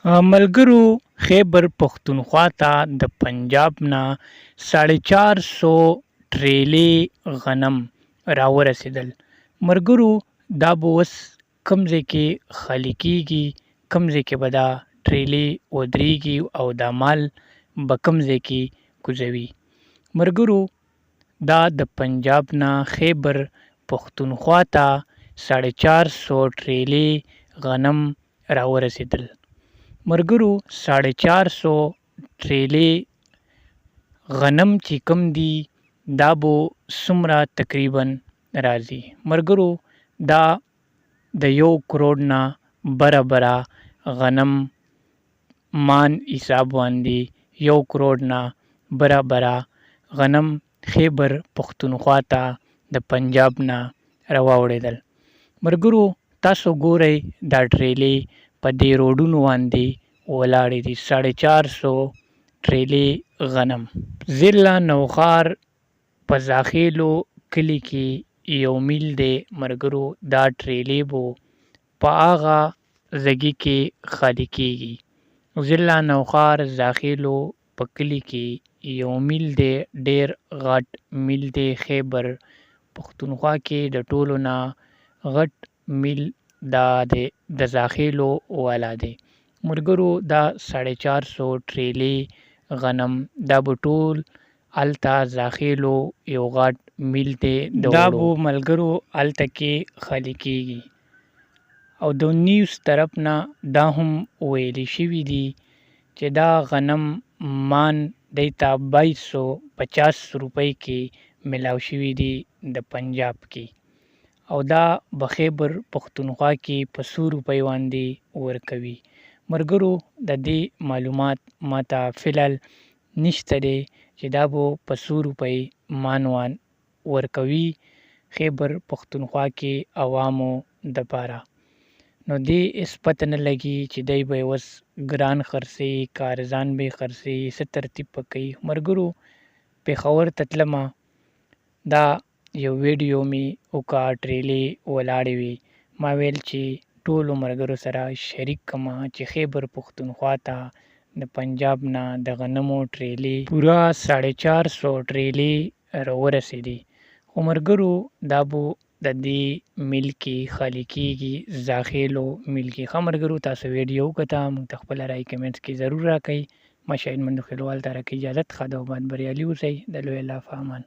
ملګرو خیبر پښتونخوا ته د پنجاب نه 450 ټریلي غنم راورسېدل. ملګرو دا به اوس کوم ځای کې خالي کېږي، کوم ځای کې به دا ټریلي ودرېږي او دا مال به کوم ځای کې کوزوي. ملګرو دا د پنجاب نه خیبر پښتونخوا ته 450 ټریلي غنم راورسېدل. ملګرو 450 ټریلي غنم چې کوم دي دا به څومره تقریبا راځي. ملګرو دا د 1 کروڑ نه برابره غنم مان حساب باندې 1 کروڑ نه برابره غنم خیبر پښتونخوا ته د پنجاب نه راوړېدل. ملګرو تاسو ګورئ دا ټریلي په دې روډونو باندې ولاړې دي. 450 ټریلي غنم. ضلع نوښار په زاخیلو کلي کې یو میل دی. ملګرو دا ټریلي به په هغه ځګي کې خالي کېږي. ضلع نوښار زاخیلو په کلي کې یو میل دی، ډېر غټ میل دی. خیبر پښتونخوا کې د ټولو نه غټ میل دا دی د زاخیلو والا دی. ملګرو دا 450 ټریلي غنم دا به ټول هلته زاخیلو یو غټ میل دی دا به ملګرو هلته کې خالي کېږي. او د نیوز طرف نه دا هم ویلي شوي دي چې دا غنم مان دی ته 2250 روپۍ کې میلاو شوي دي د پنجاب کې، او دا به خیبر پښتونخوا کې په 100 روپۍ باندې ورکوي. ملګرو د دې معلومات ماته فلحال نشته دی چې دا به په 100 روپۍ مان ورکوي خیبر پښتونخوا کې عوامو دپاره. نو دې هېڅ پته نه لګي چې دی به اوس ګران خرڅوي که ارزان به یې خرڅوي، څه ترتیب به کوي. ملګرو پېښور ته تلمه دا یو ویډیو مې وکړه، ټریلي ولاړې وې. ما ویل چې ټولو ملګرو سره شریک کړمه چې خیبر پښتونخوا ته د پنجاب نه د غنمو ټریلي پوره 450 ټریلي راورسېدي. خو ملګرو دا به د دې میل کې خالي کېږي، زاخیلو میل کې. ښه ملګرو تاسو ویډیو وکته، موږ ته خپله رای کمنټس کې ضرور راکئ. ما شاهین مندو خیلوال ته راکئ اجازت. ښه ده او بریالي اوسئ. د لوی الله په امان.